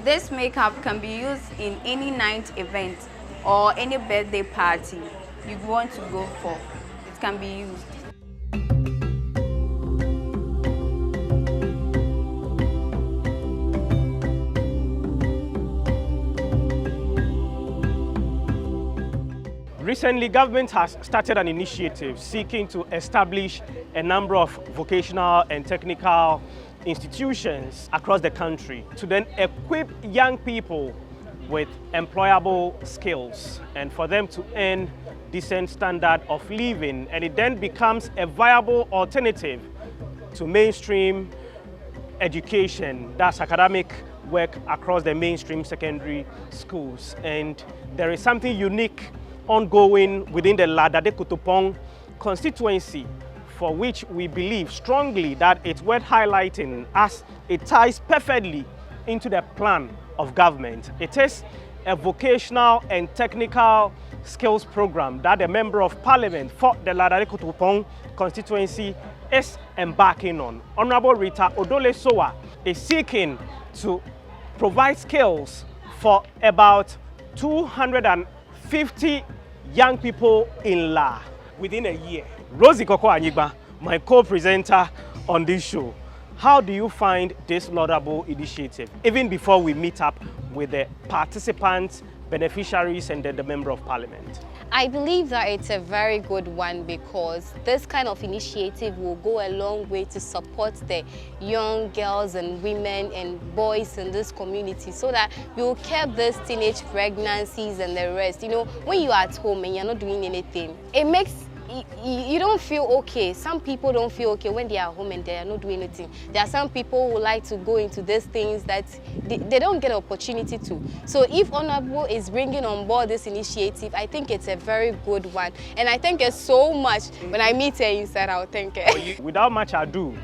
This makeup can be used in any night event or any birthday party you want to go for. It can be used. Recently, government has started an initiative seeking to establish a number of vocational and technical institutions across the country to then equip young people with employable skills and for them to earn decent standard of living, and it then becomes a viable alternative to mainstream education, that's academic work across the mainstream secondary schools. And there is something unique ongoing within the Ladade Kutupong constituency, for which we believe strongly that it's worth highlighting as it ties perfectly into the plan of government. It is a vocational and technical skills program that the Member of Parliament for the Ladade Kutupong constituency is embarking on. Honorable Rita Odoley Sowah is seeking to provide skills for about 250 young people in La within a year. Rosie Koko Anyigba, my co-presenter on this show. How do you find this laudable initiative, even before we meet up with the participants, beneficiaries, and then the Member of Parliament? I believe that it's a very good one because this kind of initiative will go a long way to support the young girls and women and boys in this community so that we'll curb these teenage pregnancies and the rest. You know, when you're at home and you're not doing anything, it makes you don't feel okay. Some people don't feel okay when they are home and they are not doing anything. There are some people who like to go into these things that they don't get an opportunity to. So if Honorable is bringing on board this initiative, I think it's a very good one. And I thank her so much. When I meet her inside, I'll thank her. Without much ado,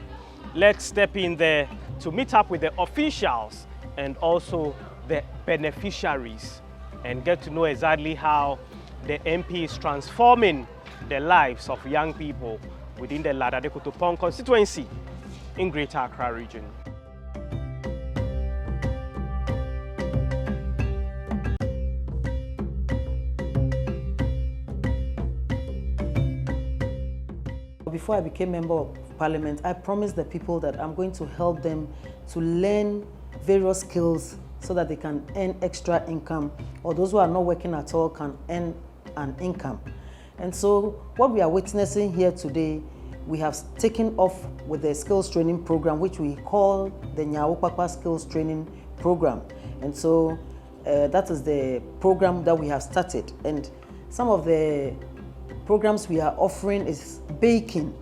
let's step in there to meet up with the officials and also the beneficiaries and get to know exactly how the MP is transforming the lives of young people within the Ladade Kutupong constituency in Greater Accra region. Before I became Member of Parliament, I promised the people that I'm going to help them to learn various skills so that they can earn extra income, or those who are not working at all can earn an income. And so what we are witnessing here today, we have taken off with the skills training program, which we call the Nyawopapa Skills Training Program. And so that is the program that we have started. And some of the programs we are offering is baking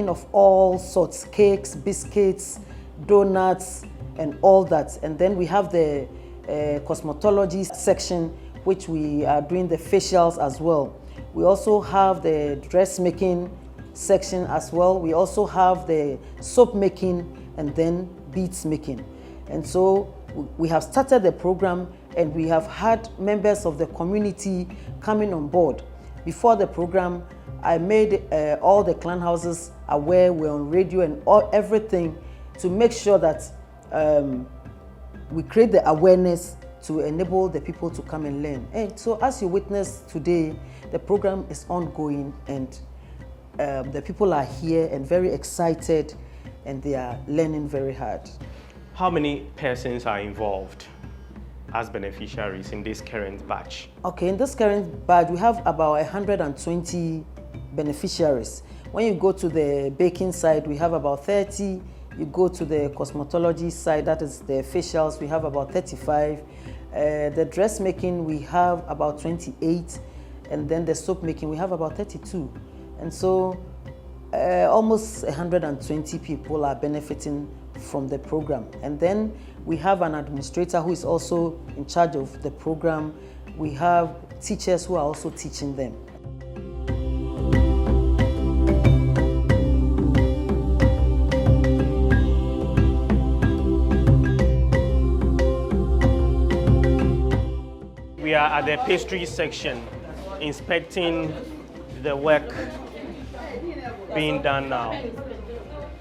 of all sorts, cakes, biscuits, donuts, and all that. And then we have the cosmetology section, which we are doing the facials as well. We also have the dressmaking section as well. We also have the soap making and then beads making. And so we have started the program and we have had members of the community coming on board. Before the program, I made all the clan houses aware, we're on radio and everything to make sure that we create the awareness to enable the people to come and learn. And so as you witness today, the program is ongoing and the people are here and very excited and they are learning very hard. How many persons are involved as beneficiaries in this current batch? Okay, in this current batch, we have about 120 beneficiaries. When you go to the baking side, we have about 30. You go to the cosmetology side, that is the facials, we have about 35. The dressmaking, we have about 28. And then the soap making, we have about 32. And so almost 120 people are benefiting from the program. And then we have an administrator who is also in charge of the program. We have teachers who are also teaching them. We are at the pastry section, inspecting the work being done now.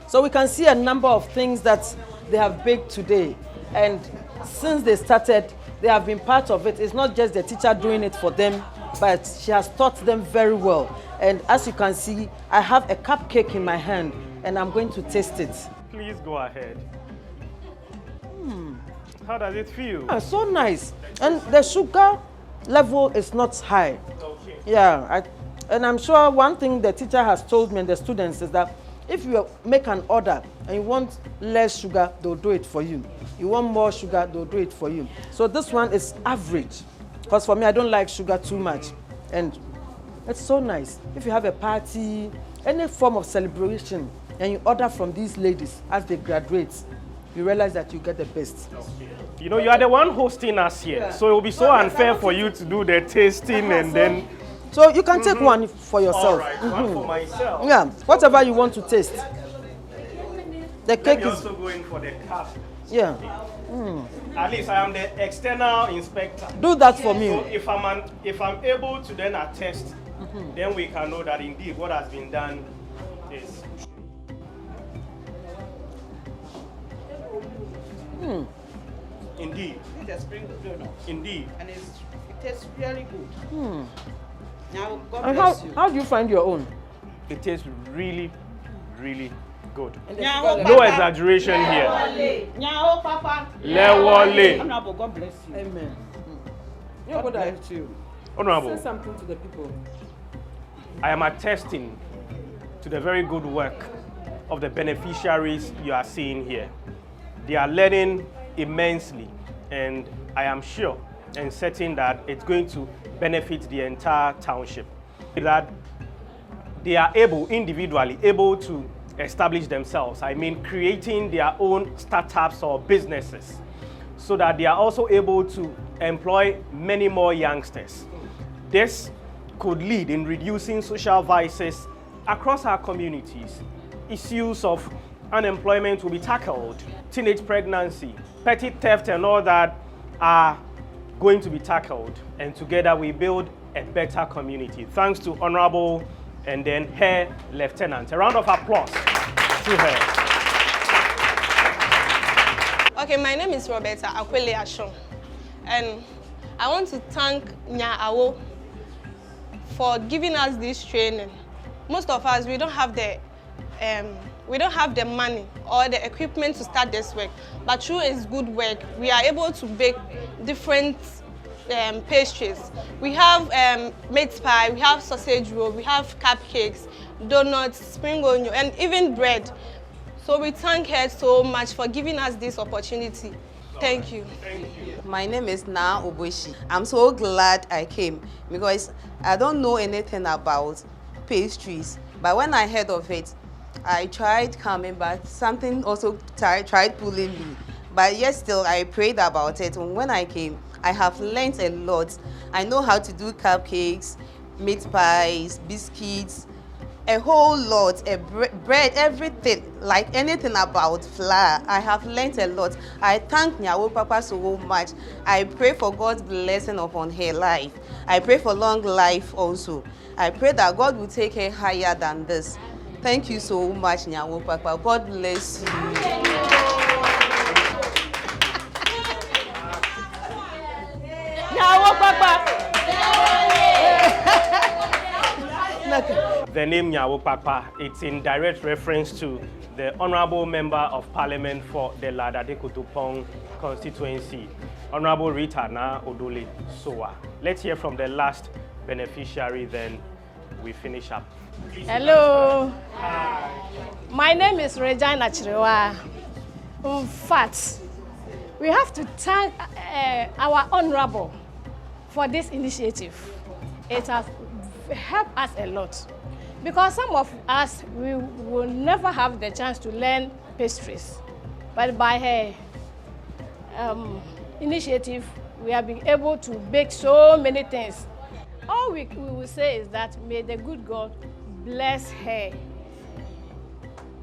So we can see a number of things that they have baked today. And since they started, they have been part of it. It's not just the teacher doing it for them, but she has taught them very well. And as you can see, I have a cupcake in my hand and I'm going to taste it. Please go ahead. How does it feel? Ah, so nice. And the sugar level is not high. Okay. Yeah, and I'm sure one thing the teacher has told me and the students is that if you make an order and you want less sugar, they'll do it for you. You want more sugar, they'll do it for you. So this one is average. Because for me, I don't like sugar too much. And it's so nice. If you have a party, any form of celebration, and you order from these ladies as they graduate, you realize that you get the best. You know, you are the one hosting us here, so it will be so unfair for you to do the tasting and then... So you can take one for yourself. All right, one for myself. Yeah, whatever you want to taste. The Let cake me is... also go in for the cup. Yeah. At least I am the external inspector. Do that for me. So if I'm able to then attest, then we can know that indeed what has been done is... Indeed. It's a spring donut. Indeed. And it tastes really good. Now, God And bless you. how do you find your own? It tastes really, really good. Nyao, No Papa. exaggeration here. Nyao, Papa. Lewole. Honorable, God bless you. Amen. God bless you. Honorable, something to the people. I am attesting to the very good work of the beneficiaries you are seeing here. They are learning immensely, and I am sure and certain that it's going to benefit the entire township. That they are individually able to establish themselves. I mean, creating their own startups or businesses, so that they are also able to employ many more youngsters. This could lead in reducing social vices across our communities. Issues of unemployment will be tackled. Teenage pregnancy, petty theft and all that are going to be tackled. And together we build a better community. Thanks to Honorable and then her Lieutenant. A round of applause to her. Okay, my name is Roberta Akwele Ashon, and I want to thank Nya Awo for giving us this training. Most of us, we don't have the money or the equipment to start this work, but through his good work, we are able to bake different pastries. We have meat pie, we have sausage roll, we have cupcakes, donuts, spring onion, and even bread. So we thank her so much for giving us this opportunity. Thank you. My name is Na Oboshi. I'm so glad I came because I don't know anything about pastries. But when I heard of it, I tried coming, but something also tried pulling me. But yet still, I prayed about it. And when I came, I have learned a lot. I know how to do cupcakes, meat pies, biscuits, a whole lot, bread, everything, like anything about flour. I have learned a lot. I thank Nyawo Papa so much. I pray for God's blessing upon her life. I pray for long life also. I pray that God will take her higher than this. Thank you so much, Nyawo Papa. God bless you. Nyawo Papa. The name Nyawo Papa, it's in direct reference to the Honorable Member of Parliament for the Ladade-Kotopong constituency, Honorable Rita na Odoley Sowah. Let's hear from the last beneficiary, then we finish up. Hello. Hi. My name is Regina Chirewa. In fact, we have to thank our Honorable for this initiative. It has helped us a lot. Because some of us, we will never have the chance to learn pastries. But by her initiative, we have been able to bake so many things. All we will say is that may the good God bless her.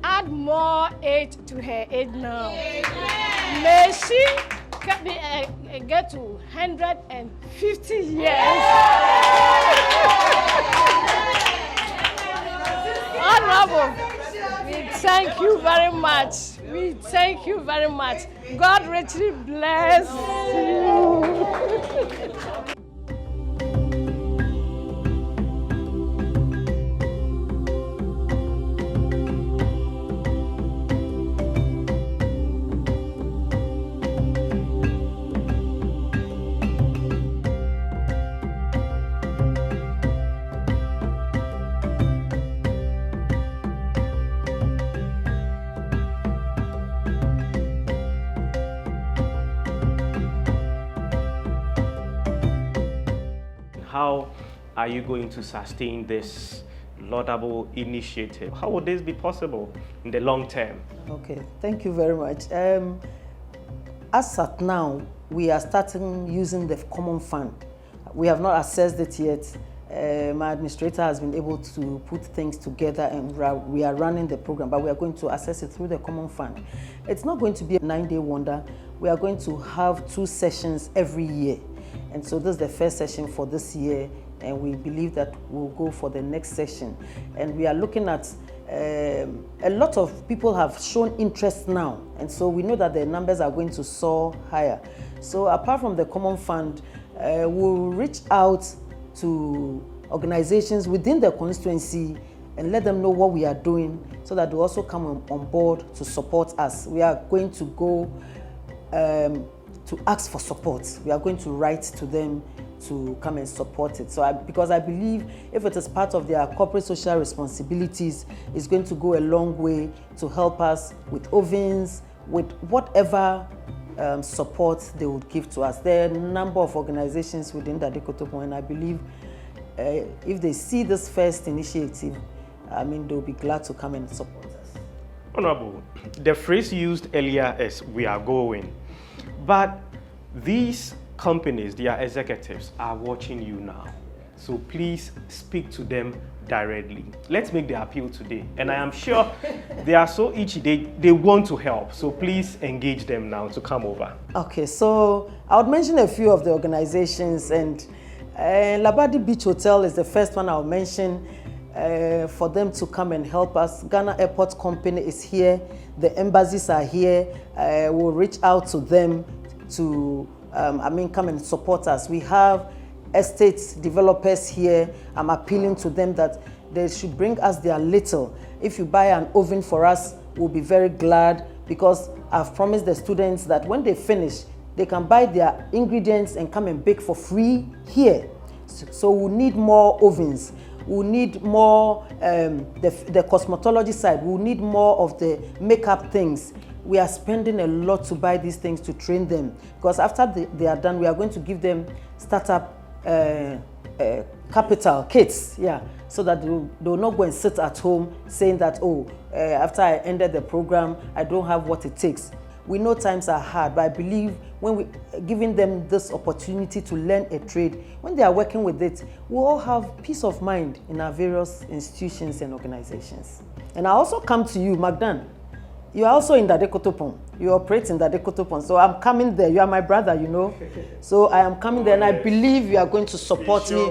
Add more age to her age now. Amen. May she get to 150 years. Honorable, we thank you very much. We thank you very much. God richly bless you. How are you going to sustain this laudable initiative? How would this be possible in the long term? Okay, thank you very much. As at now, we are starting using the common fund. We have not assessed it yet. My administrator has been able to put things together and we are running the program, but we are going to assess it through the common fund. It's not going to be a 9-day wonder. We are going to have 2 sessions every year. And so this is the first session for this year, and we believe that we'll go for the next session. And we are looking at, a lot of people have shown interest now, and so we know that the numbers are going to soar higher. So apart from the common fund, we'll reach out to organizations within the constituency and let them know what we are doing so that they also come on board to support us. We are going to go to ask for support. We are going to write to them to come and support it. So because I believe if it is part of their corporate social responsibilities, it's going to go a long way to help us with ovens, with whatever support they would give to us. There are a number of organizations within the Adekotopo, and I believe if they see this first initiative, I mean, they'll be glad to come and support us. Honorable, the phrase used earlier is "we are going," but these companies, their executives, are watching you now. So please speak to them directly. Let's make the appeal today. And I am sure they are so itchy, they want to help. So please engage them now to come over. Okay, so I would mention a few of the organizations, and Labadi Beach Hotel is the first one I'll mention for them to come and help us. Ghana Airport Company is here. The embassies are here. We'll reach out to them to come and support us. We have estate developers here. I'm appealing to them that they should bring us their little. If you buy an oven for us, we'll be very glad, because I've promised the students that when they finish, they can buy their ingredients and come and bake for free here. So we need more ovens. We need more the cosmetology side. We need more of the makeup things. We are spending a lot to buy these things to train them, because after they are done, we are going to give them startup capital kits, so that they will not go and sit at home saying that, after I ended the program, I don't have what it takes. We know times are hard, but I believe when we giving them this opportunity to learn a trade, when they are working with it, we all have peace of mind in our various institutions and organizations. And I also come to you, Magdan. You are also in the Adekotopo. You operate in the Adekotopo. So I'm coming there. You are my brother, you know. So I am coming there, and I believe you are going to support me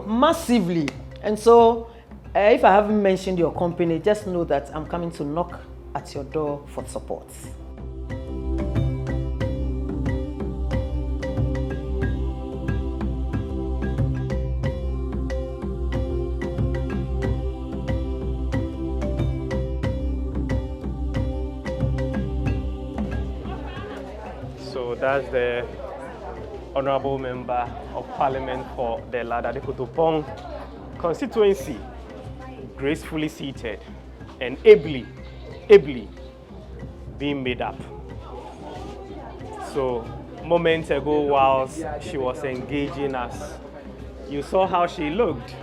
massively. And so if I haven't mentioned your company, just know that I'm coming to knock at your door for support. So that's the Honorable Member of Parliament for the Adekotopo constituency, gracefully seated and ably being made up. So moments ago, whilst she was engaging us, you saw how she looked.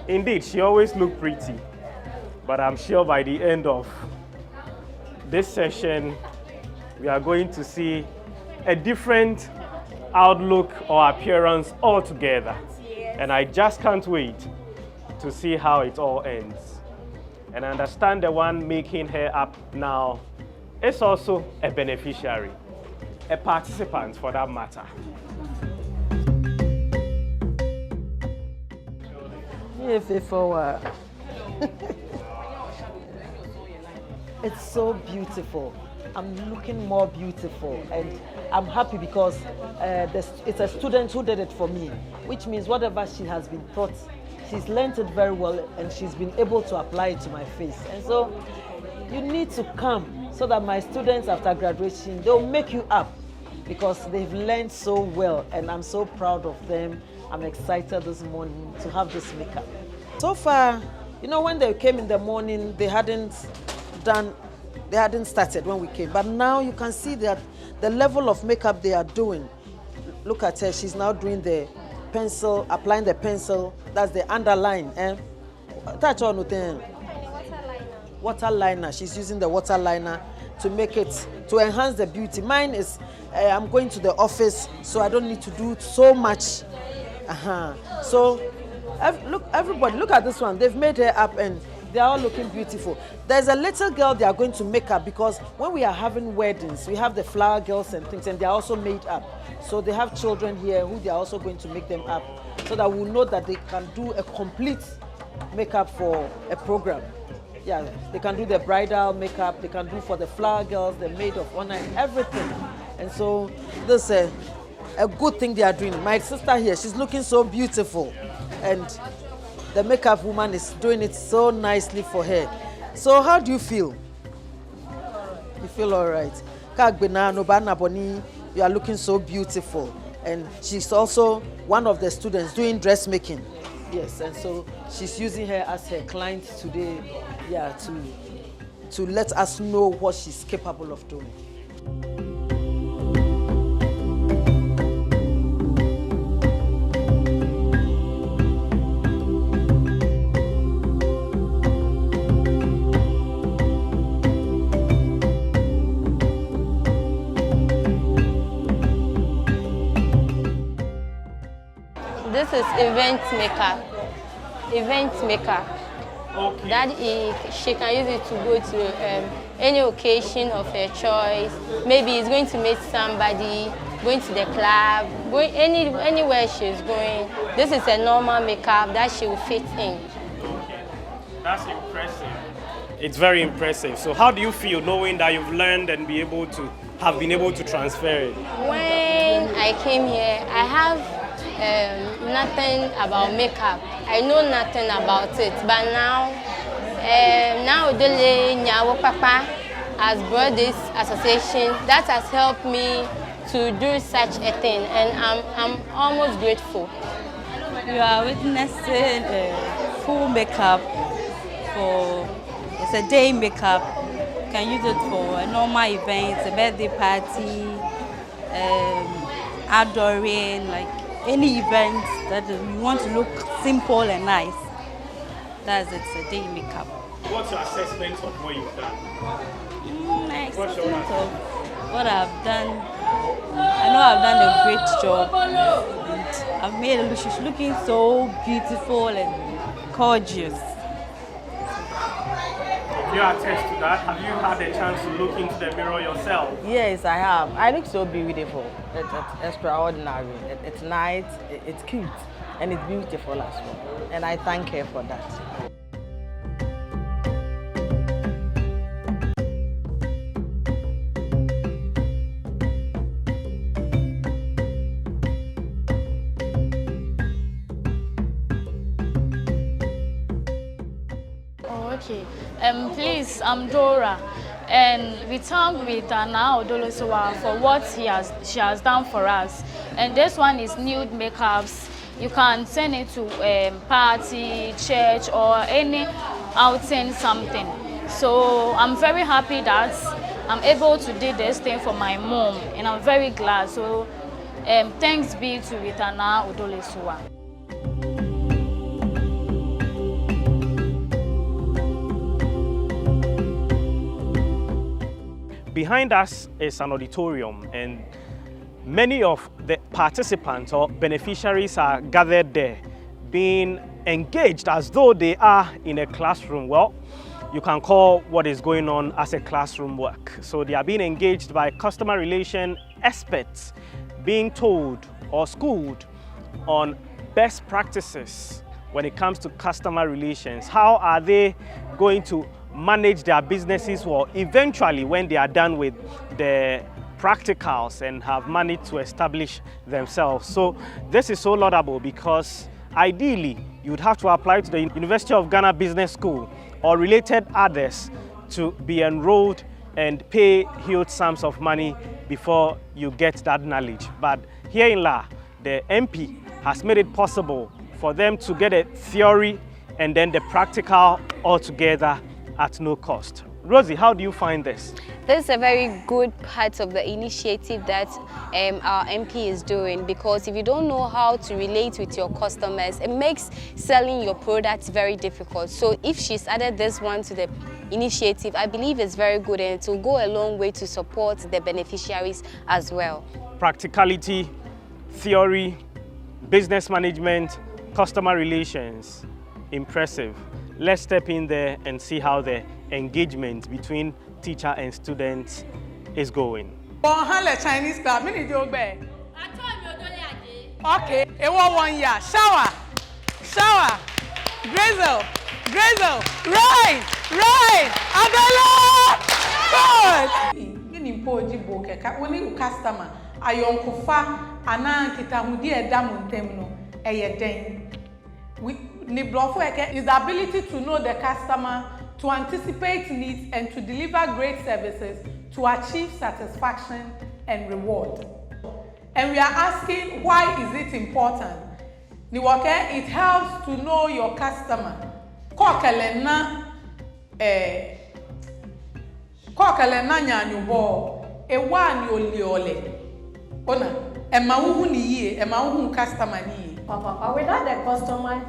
Indeed, she always looked pretty, but I'm sure by the end of this session, we are going to see a different outlook or appearance altogether. And I just can't wait to see how it all ends. And I understand the one making her up now is also a beneficiary, a participant for that matter. It's so beautiful. I'm looking more beautiful, and I'm happy because it's a student who did it for me, which means whatever she has been taught, she's learned it very well, and she's been able to apply it to my face. And so you need to come so that my students after graduation, they'll make you up because they've learned so well, and I'm so proud of them. I'm excited this morning to have this makeup. So far, you know, when they came in the morning, they hadn't started when we came. But now you can see that the level of makeup they are doing. Look at her, she's now doing the pencil, applying the pencil. That's the underline. Touch on the water liner. She's using the water liner to make it, to enhance the beauty. Mine is, I'm going to the office, so I don't need to do so much. So, look, everybody, look at this one. They've made her up and they're all looking beautiful. There's a little girl they are going to make up because when we are having weddings, we have the flower girls and things, and they're also made up. So they have children here who they are also going to make them up so that we'll know that they can do a complete makeup for a program. Yeah, they can do the bridal makeup, they can do for the flower girls, the maid of honor, and everything. And so this is a good thing they are doing. My sister here, she's looking so beautiful. And the makeup woman is doing it so nicely for her. So how do you feel? You feel all right? You are looking so beautiful. And she's also one of the students doing dressmaking. Yes, and so she's using her as her client today, yeah, to let us know what she's capable of doing. This is event maker. Okay. That she can use it to go to any occasion of her choice. Maybe it's going to meet somebody, going to the club, going anywhere she's going. This is a normal makeup that she will fit in. Okay. That's impressive. It's very impressive. So how do you feel knowing that you've learned and have been able to transfer it? When I came here, I have nothing about makeup. I know nothing about it, but now Odoley Nyawo Papa has brought this association that has helped me to do such a thing, and I'm almost grateful. You are witnessing full makeup it's a day makeup. You can use it for a normal event, a birthday party, outdooring, like any event that you want to look simple and nice. It's a day makeup. What's your assessment of what you've done? My assessment of what I've done, I know I've done a great job. And I've made her look, she's looking so beautiful and gorgeous. You attest to that. Have you had a chance to look into the mirror yourself? Yes, I have. I look so beautiful. It's extraordinary. It's nice, it's cute, and it's beautiful as well. And I thank her for that. Okay. Please, I'm Dora, and we thank Rita now Odoley Sowah for what she has done for us. And this one is nude makeups. You can send it to party, church, or any outing something. So I'm very happy that I'm able to do this thing for my mom, and I'm very glad. So thanks be to Rita now Odoley Sowah. Behind us is an auditorium, and many of the participants or beneficiaries are gathered there, being engaged as though they are in a classroom. Well, you can call what is going on as a classroom work. So they are being engaged by customer relation experts, being told or schooled on best practices when it comes to customer relations. How are they going to manage their businesses well eventually when they are done with the practicals and have managed to establish themselves. So this is so laudable because ideally you would have to apply to the University of Ghana Business School or related others to be enrolled and pay huge sums of money before you get that knowledge. But here in La, the MP has made it possible for them to get a theory and then the practical all together at no cost. Rosie, how do you find this? This is a very good part of the initiative that our MP is doing, because if you don't know how to relate with your customers, it makes selling your products very difficult. So if she's added this one to the initiative, I believe it's very good and it will go a long way to support the beneficiaries as well. Practicality, theory, business management, customer relations, impressive. Let's step in there and see how the engagement between teacher and students is going. Chinese club, mini joke bear. Okay, it was 1 year. Sowah, Grizzle, right, Odoley, good. Mini poji boke, when you customer, ayon kufa, anan kita hudi edamu temno, eyeden. Is the ability to know the customer, to anticipate needs, and to deliver great services to achieve satisfaction and reward. And we are asking, why is it important? It helps to know your customer. Kokelena nyanyubo, ewa ni ole. Ona, ema uhu ni ye, ema uhu customer ni ye. Papa, without the customer,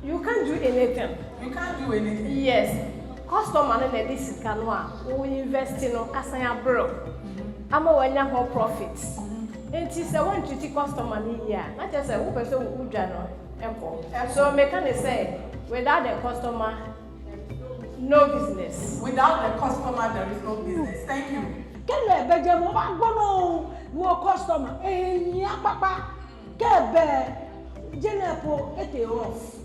you can't do anything. You can't do anything. Yes. Customer and this canwa, we invest in asanya bro. Amo wanya ho profits. And she say one treaty customer ni ya. Not just a person who jano empo. So mechanic say without the customer, no business. Without the customer, there is no business. Thank you. Kele beje mo ba gbono wo customer. Enya papa. Kebe jenepo ete off.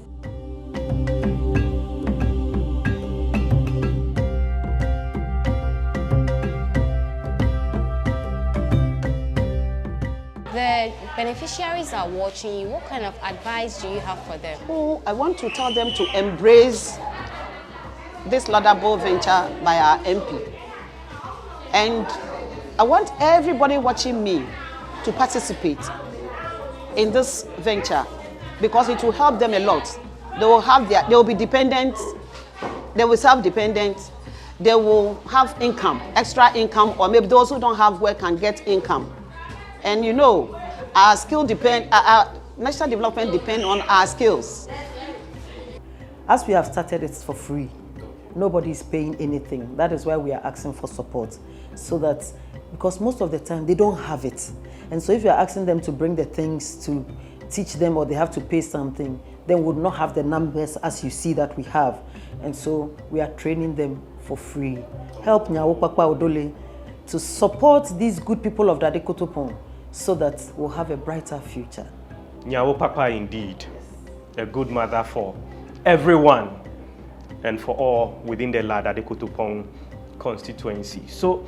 The beneficiaries are watching you. What kind of advice do you have for them? Oh, I want to tell them to embrace this laudable venture by our MP. And I want everybody watching me to participate in this venture because it will help them a lot. They will be dependent, they will self-dependent, they will have income, extra income, or maybe those who don't have work can get income. And you know, our skill our national development depend on our skills. As we have started, it's for free. Nobody is paying anything. That is why we are asking for support. So that, because most of the time they don't have it. And so if you are asking them to bring the things to teach them or they have to pay something, then we would not have the numbers as you see that we have. And so we are training them for free. Help Nyawopakpa Odoley to support these good people of Dadekotopon so that we'll have a brighter future. Nyawopakpa indeed, a good mother for everyone and for all within the Dadekotopon constituency. So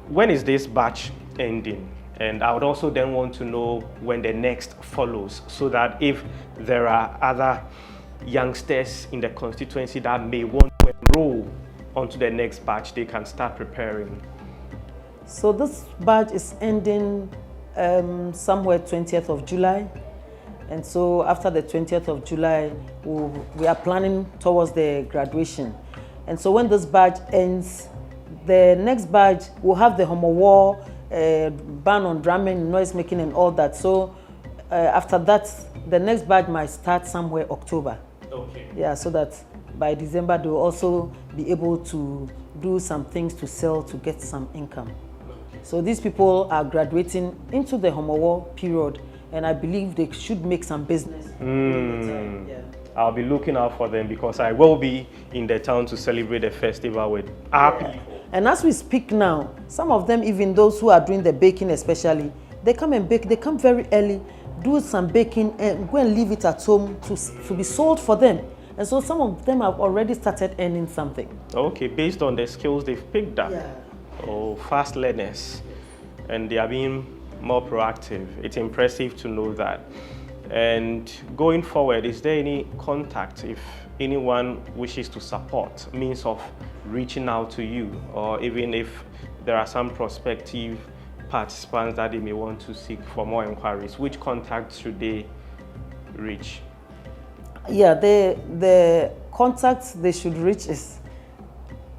when is this batch ending? And I would also then want to know when the next follows, so that if there are other youngsters in the constituency that may want to enroll onto the next batch, they can start preparing. So this batch is ending somewhere 20th of July. And so after the 20th of July, we are planning towards the graduation. And so when this batch ends, the next batch will have the Homo War, ban on drumming, noise making and all that. So after that, the next batch might start somewhere October. Okay. Yeah, so that by December they will also be able to do some things to sell to get some income. Okay. So these people are graduating into the Homo War period, and I believe they should make some business. Yeah. I'll be looking out for them because I will be in the town to celebrate the festival with our people. And as we speak now, some of them, even those who are doing the baking especially, they come and bake, they come very early, do some baking and go and leave it at home to be sold for them. And so some of them have already started earning something. Okay, based on the skills they've picked up. Yeah. Oh, fast learners. And they are being more proactive. It's impressive to know that. And going forward, is there any contact if anyone wishes to support, means of reaching out to you, or even if there are some prospective participants that they may want to seek for more inquiries, which contacts should they reach? Yeah, the contacts they should reach is,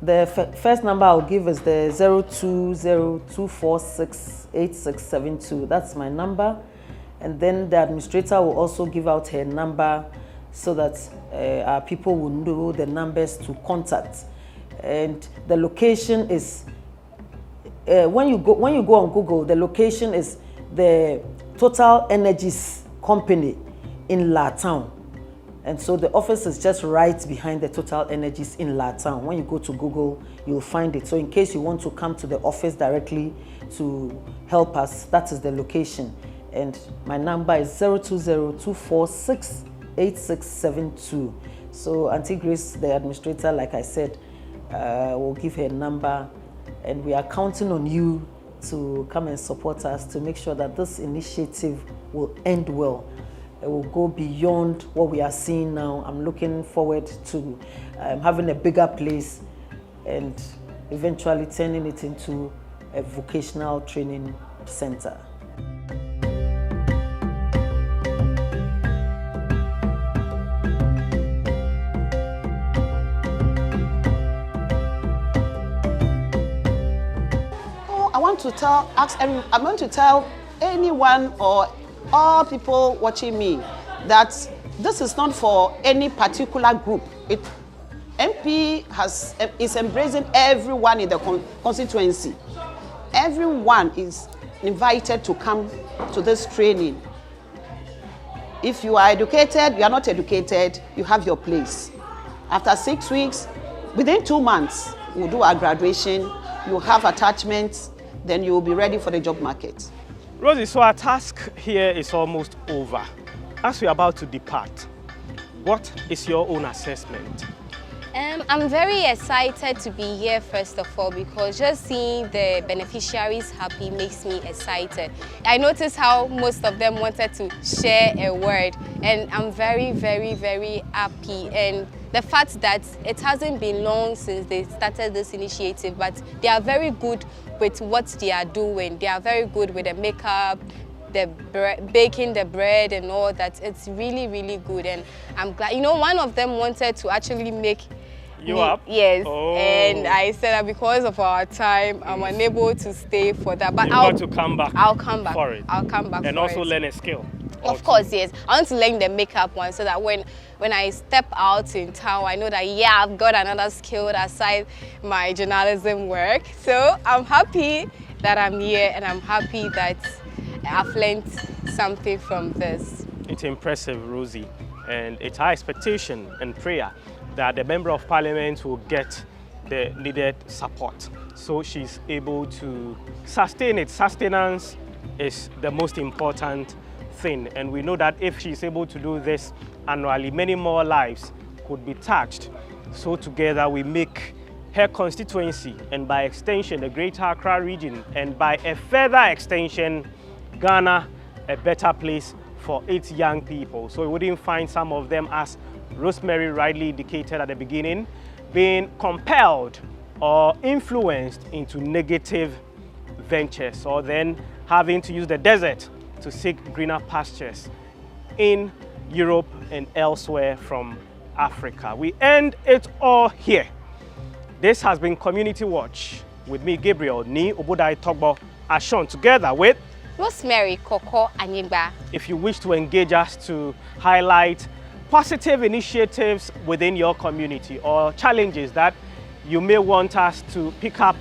the first number I'll give is the 020-246-8672. That's my number. And then the administrator will also give out her number so that our people will know the numbers to contact. And the location is, when you go on Google, the location is the Total Energies Company in La Town. And so the office is just right behind the Total Energies in La Town. When you go to Google, you'll find it. So in case you want to come to the office directly to help us, that is the location. And my number is 020-246-8672. So Auntie Grace, the administrator, like I said, will give her number, and we are counting on you to come and support us to make sure that this initiative will end well. It will go beyond what we are seeing now. I'm looking forward to having a bigger place and eventually turning it into a vocational training center. I'm going to tell anyone or all people watching me that this is not for any particular group. MP is embracing everyone in the constituency. Everyone is invited to come to this training. If you are educated, you are not educated, you have your place. After 6 weeks, within 2 months, we'll do our graduation, you have attachments, then you will be ready for the job market. Rosie, so our task here is almost over. As we are about to depart, what is your own assessment? I'm very excited to be here, first of all, because just seeing the beneficiaries happy makes me excited. I noticed how most of them wanted to share a word, and I'm very, very, very happy. And the fact that it hasn't been long since they started this initiative, but they are very good with what they are doing. They are very good with the makeup, the baking the bread and all that. It's really, really good, and I'm glad. You know, one of them wanted to actually make you up? Yes. Oh. And I said that because of our time, I'm unable to stay for that. But You've got to come back. I'll come back for it. I'll come back and for also it. learn a skill. Of course, yes. I want to learn the makeup one so that when I step out in town, I know that, yeah, I've got another skill aside my journalism work. So I'm happy that I'm here, and I'm happy that I've learned something from this. It's impressive, Rosie, and it's our expectation and prayer that the Member of Parliament will get the needed support so she's able to sustain it. Sustenance is the most important thing, and we know that if she's able to do this annually, many more lives could be touched. So together we make her constituency, and by extension the Greater Accra region, and by a further extension Ghana, a better place for its young people. So we wouldn't find some of them, as Rosemary rightly indicated at the beginning, being compelled or influenced into negative ventures, or then having to use the desert to seek greener pastures in Europe and elsewhere from Africa. We end it all here. This has been Community Watch with me, Gabriel Ni Obudai Togbo Ashon, together with Rosemary Koko Anyigba. If you wish to engage us to highlight positive initiatives within your community or challenges that you may want us to pick up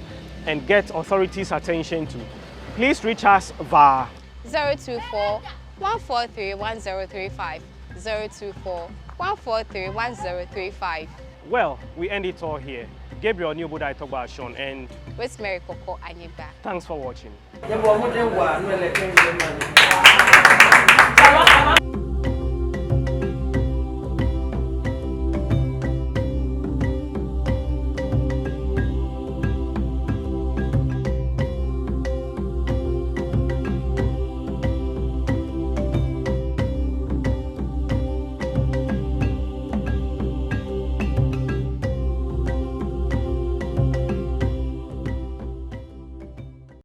and get authorities' attention to, please reach us via 024-143-1035. 024-143-1035. Well, we end it all here. Gabriel Newbuda Itogba Ashon and Rosemary Koko Anyigba. Thanks for watching.